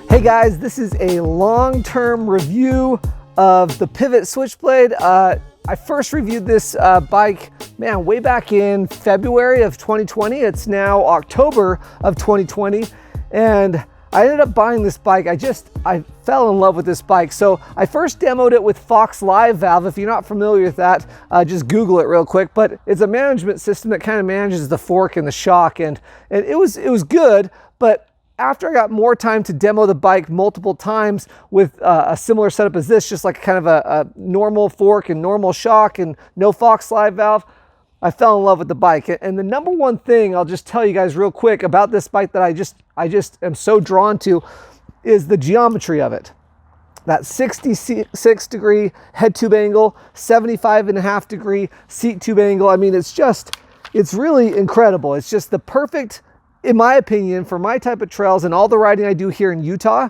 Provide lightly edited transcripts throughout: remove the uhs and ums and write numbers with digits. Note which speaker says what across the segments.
Speaker 1: Hey guys, this is a long-term review of the Pivot Switchblade. I first reviewed this bike, way back in February of 2020. It's now October of 2020, and I ended up buying this bike. I fell in love with this bike. So I first demoed it with Fox Live Valve. If you're not familiar with that, just Google it real quick. But it's a management system that kind of manages the fork and the shock, and it was good. But after I got more time to demo the bike multiple times with a similar setup as this, just like kind of a normal fork and normal shock and no Fox Live Valve, I fell in love with the bike. And the number one thing I'll just tell you guys real quick about this bike that I just am so drawn to is the geometry of it. That 66 degree head tube angle, 75.5 degree seat tube angle. I mean, it's really incredible. It's just the perfect, in my opinion, for my type of trails and all the riding I do here in Utah,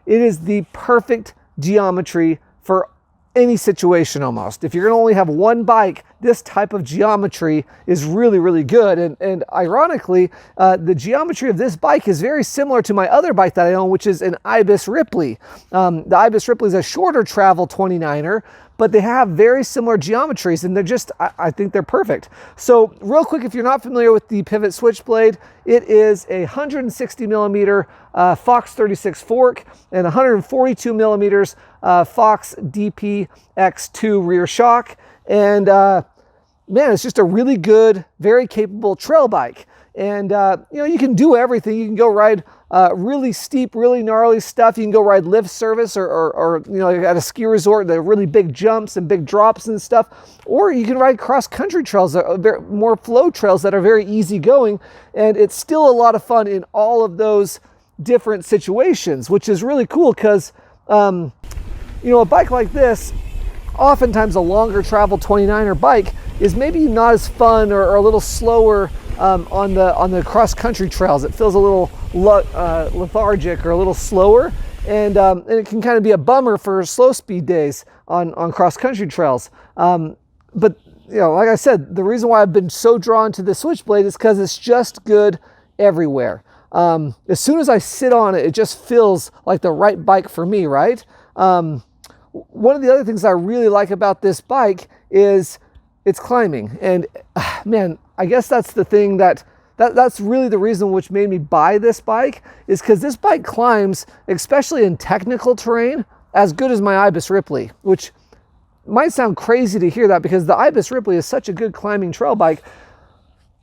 Speaker 1: it is the perfect geometry for any situation almost. If you're gonna only have one bike, this type of geometry is really, really good. And ironically, the geometry of this bike is very similar to my other bike that I own, which is an Ibis Ripley. The Ibis Ripley is a shorter travel 29er, but they have very similar geometries, and they're just, I think they're perfect. So real quick, if you're not familiar with the Pivot Switchblade, it is a 160 millimeter Fox 36 fork and 142 millimeters Fox DP-X2 rear shock. And man, it's just a really good, very capable trail bike. And you can do everything. You can go ride really steep, really gnarly stuff. You can go ride lift service or at a ski resort, the really big jumps and big drops and stuff. Or you can ride cross-country trails, more flow trails that are very easy going. And it's still a lot of fun in all of those different situations, which is really cool because, a bike like this, oftentimes a longer travel 29er bike is maybe not as fun or a little slower on the cross-country trails. It feels a little lethargic or a little slower, and it can kind of be a bummer for slow speed days on cross-country trails. But like I said, the reason why I've been so drawn to the Switchblade is because it's just good everywhere. As soon as I sit on it, it just feels like the right bike for me, right? One of the other things I really like about this bike is it's climbing. And man, I guess that's the thing that's really the reason which made me buy this bike, is because this bike climbs, especially in technical terrain, as good as my Ibis Ripley, which might sound crazy to hear that because the Ibis Ripley is such a good climbing trail bike.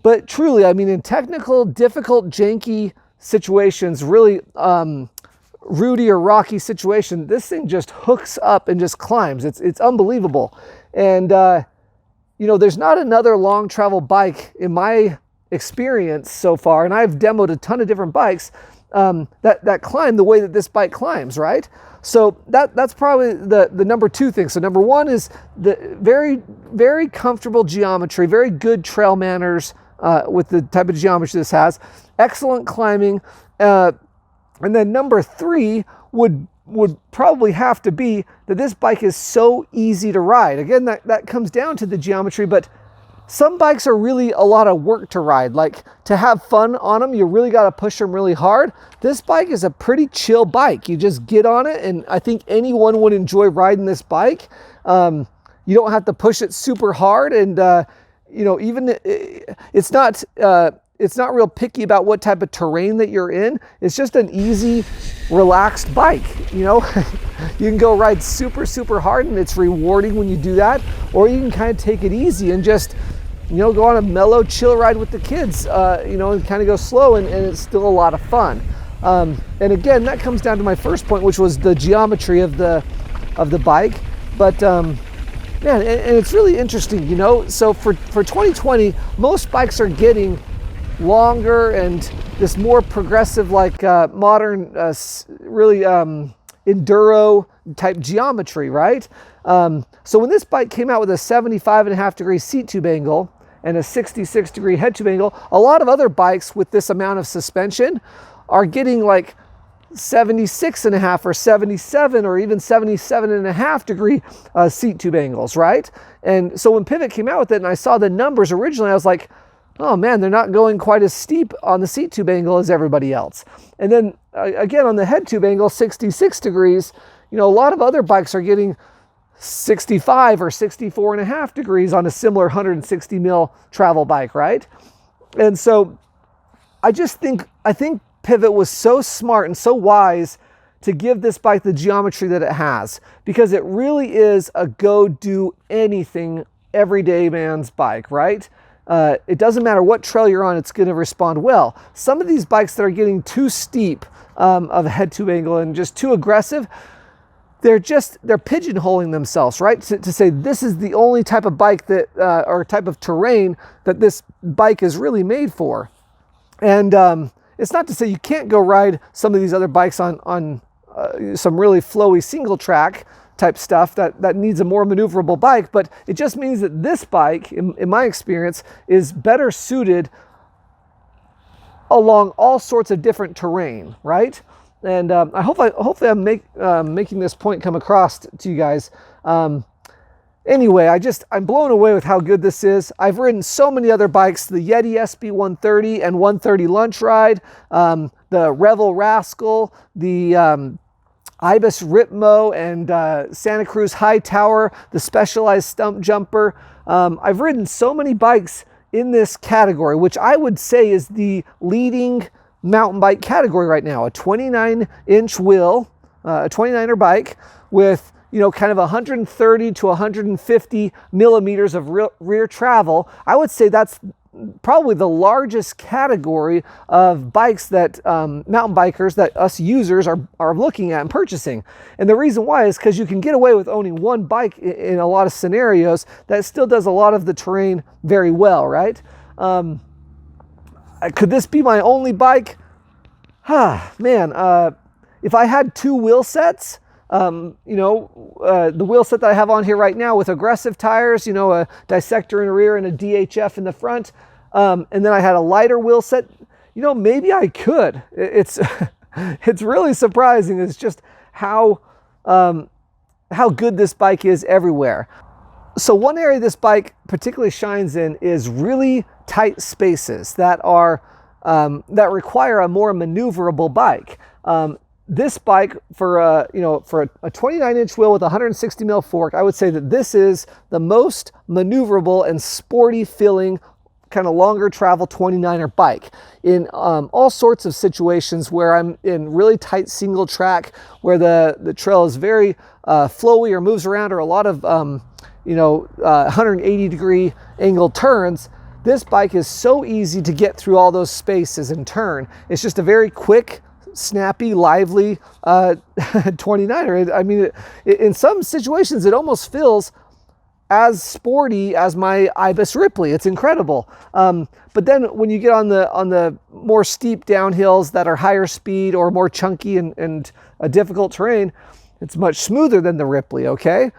Speaker 1: But truly, I mean, in technical, difficult, janky situations, really rooty or rocky situation, this thing just hooks up and just climbs. It's unbelievable. And there's not another long travel bike in my experience so far, and I've demoed a ton of different bikes that climb the way that this bike climbs, right? So that's probably the number two thing. So number one is the very, very comfortable geometry, very good trail manners with the type of geometry this has, excellent climbing, and then number three would probably have to be that this bike is so easy to ride. Again, that comes down to the geometry, but some bikes are really a lot of work to ride. Like, to have fun on them, you really got to push them really hard. This bike is a pretty chill bike. You just get on it, and I think anyone would enjoy riding this bike. You don't have to push it super hard, and even it's not real picky about what type of terrain that you're in. It's just an easy, relaxed bike. You can go ride super, super hard, and it's rewarding when you do that. Or you can kind of take it easy and just, go on a mellow, chill ride with the kids, and kind of go slow, and it's still a lot of fun. And again, that comes down to my first point, which was the geometry of the bike. But man, and it's really interesting, So for 2020, most bikes are getting longer and this more progressive, like modern, really enduro type geometry, right? So when this bike came out with a 75.5 degree seat tube angle and a 66 degree head tube angle, a lot of other bikes with this amount of suspension are getting like 76.5 or 77 or even 77.5 degree seat tube angles, right? And so when Pivot came out with it and I saw the numbers originally, I was like, oh man, they're not going quite as steep on the seat tube angle as everybody else. And then again, on the head tube angle, 66 degrees, you know, a lot of other bikes are getting 65 or 64.5 degrees on a similar 160 mil travel bike, right? And so I think Pivot was so smart and so wise to give this bike the geometry that it has, because it really is a go do anything everyday man's bike, right? It doesn't matter what trail you're on, it's going to respond well. Some of these bikes that are getting too steep of a head tube angle and just too aggressive, they're pigeonholing themselves, right? To say this is the only type of bike that, or type of terrain that this bike is really made for. And it's not to say you can't go ride some of these other bikes on some really flowy single track type stuff that needs a more maneuverable bike, but it just means that this bike, in my experience, is better suited along all sorts of different terrain, right? And hopefully I'm making this point come across to you guys. Anyway, I'm blown away with how good this is. I've ridden so many other bikes, the Yeti SB130 and 130 Lunch Ride, the Revel Rascal, the Ibis Ripmo and Santa Cruz High Tower, the Specialized Stump Jumper. I've ridden so many bikes in this category, which I would say is the leading mountain bike category right now. A 29-inch wheel, a 29er bike with, you know, kind of 130 to 150 millimeters of rear travel. I would say that's probably the largest category of bikes that mountain bikers, that us users are looking at and purchasing. And the reason why is because you can get away with owning one bike in a lot of scenarios that still does a lot of the terrain very well, right? Could this be my only bike? Man, if I had two wheel sets, the wheel set that I have on here right now with aggressive tires, you know, a dissector in the rear and a DHF in the front, and then I had a lighter wheel set, you know, maybe I could. It's it's really surprising. It's just how good this bike is everywhere. So one area this bike particularly shines in is really tight spaces that that require a more maneuverable bike. This bike, for a 29-inch wheel with a 160 mil fork, I would say that this is the most maneuverable and sporty feeling kind of longer travel 29er bike in all sorts of situations where I'm in really tight single track, where the trail is very flowy or moves around, or a lot of 180 degree angle turns. This bike is so easy to get through all those spaces and turn. It's just a very quick, snappy, lively 29er. I mean, in some situations, it almost feels as sporty as my Ibis Ripley. It's incredible. But then when you get on the more steep downhills that are higher speed or more chunky and a difficult terrain, it's much smoother than the Ripley, okay?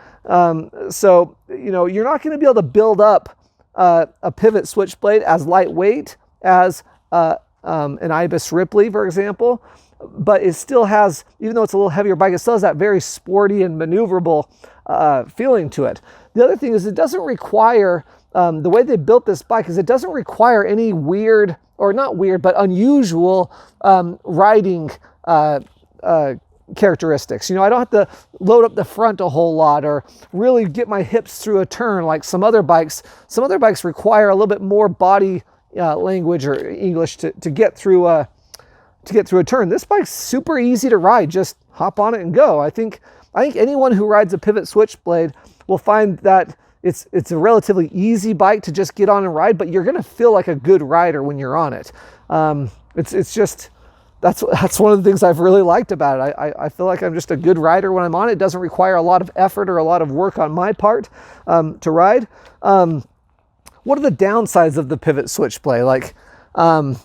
Speaker 1: So, you know, you're not going to be able to build up a Pivot Switchblade as lightweight as an Ibis Ripley, for example, but it still has, even though it's a little heavier bike, it still has that very sporty and maneuverable feeling to it. The other thing is it doesn't require, the way they built this bike is it doesn't require any weird, or not weird, but unusual riding characteristics. You know, I don't have to load up the front a whole lot or really get my hips through a turn like some other bikes. Some other bikes require a little bit more body language or English to get through a turn. This bike's super easy to ride. Just hop on it and go. I think anyone who rides a Pivot Switchblade will find that it's a relatively easy bike to just get on and ride, but you're going to feel like a good rider when you're on it. It's just, that's one of the things I've really liked about it. I feel like I'm just a good rider when I'm on it. It doesn't require a lot of effort or a lot of work on my part to ride. What are the downsides of the Pivot Switchblade? Like, I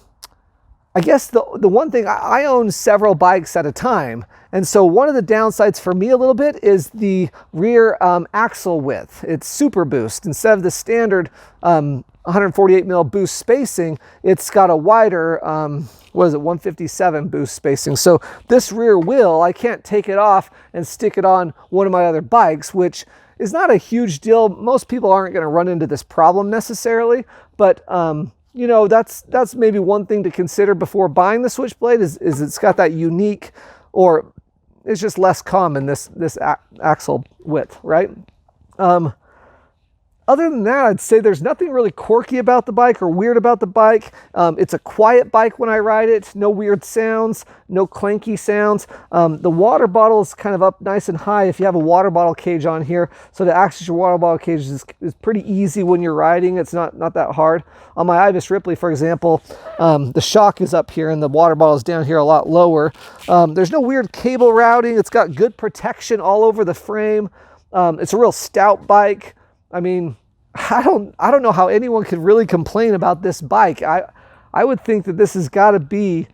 Speaker 1: guess the one thing, I own several bikes at a time. And so one of the downsides for me a little bit is the rear axle width. It's Super Boost. Instead of the standard 148 mil boost spacing, it's got a wider, 157 boost spacing. So this rear wheel, I can't take it off and stick it on one of my other bikes, which is not a huge deal. Most people aren't going to run into this problem necessarily, but you know, that's maybe one thing to consider before buying the Switchblade is it's got that unique, or it's just less common, this axle width, right? Other than that, I'd say there's nothing really quirky about the bike or weird about the bike. It's a quiet bike when I ride it. No weird sounds, no clanky sounds. The water bottle is kind of up nice and high if you have a water bottle cage on here. So to access your water bottle cage is pretty easy when you're riding. It's not that hard. On my Ibis Ripley, for example, the shock is up here and the water bottle is down here a lot lower. There's no weird cable routing. It's got good protection all over the frame. It's a real stout bike. I mean, I don't know how anyone could really complain about this bike. I would think that this has got to be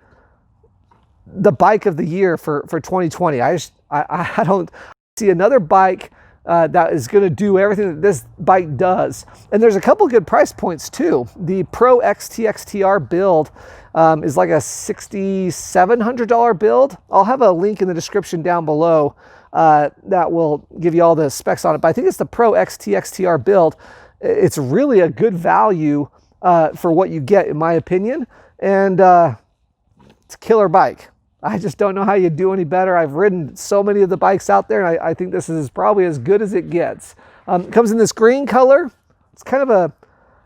Speaker 1: the bike of the year for 2020. I don't see another bike that is going to do everything that this bike does. And there's a couple good price points too. The Pro XTXTR build is like a $6,700 build. I'll have a link in the description down below that will give you all the specs on it. But I think it's the Pro XTXTR build. It's really a good value for what you get, in my opinion. And it's a killer bike. I just don't know how you do any better. I've ridden so many of the bikes out there, and I think this is probably as good as it gets. It comes in this green color. It's kind of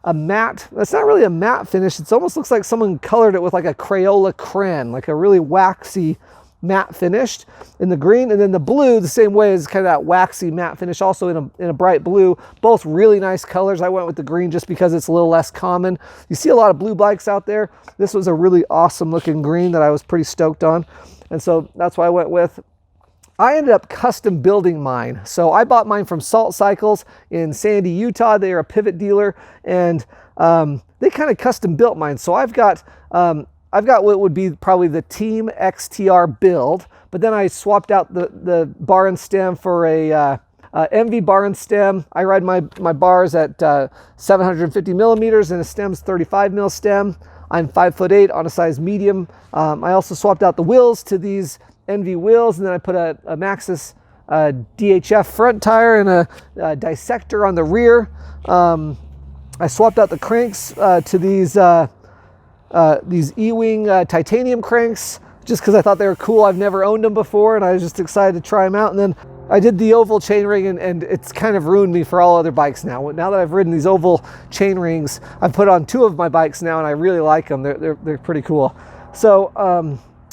Speaker 1: a matte. It's not really a matte finish. It almost looks like someone colored it with like a Crayola crayon, like a really waxy matte finished in the green. And then the blue, the same way, is kind of that waxy matte finish, also in a bright blue. Both really nice colors. I went with the green just because it's a little less common. You see a lot of blue bikes out there. This was a really awesome looking green that I was pretty stoked on, and so that's why I went with. I ended up custom building mine. So I bought mine from Salt Cycles in Sandy, Utah. They are a pivot dealer, and they kind of custom built mine. So I've got what would be probably the Team XTR build, but then I swapped out the bar and stem for a MV bar and stem. I ride my bars at 750 millimeters and a stem's 35 mil stem. I'm 5'8" on a size medium. I also swapped out the wheels to these NV wheels, and then I put a Maxxis DHF front tire and a dissector on the rear. I swapped out the cranks to these E-Wing titanium cranks just because I thought they were cool. I've never owned them before, and I was just excited to try them out. And then I did the oval chainring, and it's kind of ruined me for all other bikes now. Now that I've ridden these oval chain rings, I've put on 2 of my bikes now, and I really like them. They're pretty cool. So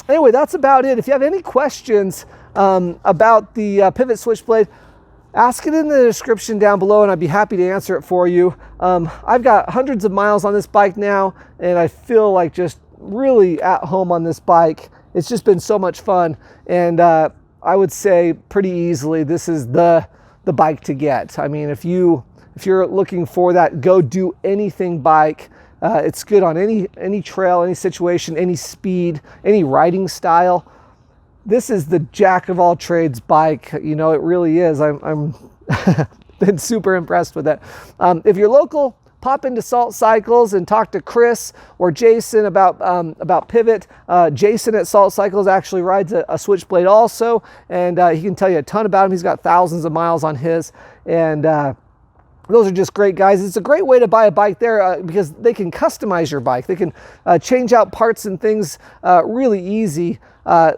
Speaker 1: anyway, that's about it. If you have any questions about the Pivot Switchblade, ask it in the description down below, and I'd be happy to answer it for you. I've got hundreds of miles on this bike now, and I feel like just really at home on this bike. It's just been so much fun, and I would say pretty easily this is the bike to get. I mean, if you're looking for that go do anything bike, it's good on any trail, any situation, any speed, any riding style. This is the jack of all trades bike. You know, it really is. I'm been super impressed with it. If you're local, pop into Salt Cycles and talk to Chris or Jason about Pivot. Jason at Salt Cycles actually rides a Switchblade also, and he can tell you a ton about him. He's got thousands of miles on his, and those are just great guys. It's a great way to buy a bike there because they can customize your bike. They can change out parts and things really easy.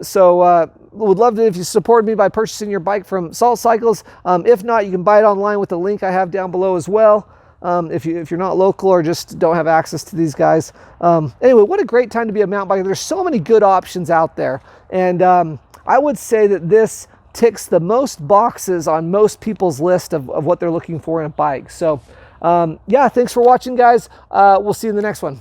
Speaker 1: So would love it if you support me by purchasing your bike from Salt Cycles. If not, you can buy it online with the link I have down below as well. If you're not local or just don't have access to these guys. Anyway, what a great time to be a mountain biker. There's so many good options out there. And I would say that this ticks the most boxes on most people's list of what they're looking for in a bike. So yeah, thanks for watching, guys. We'll see you in the next one.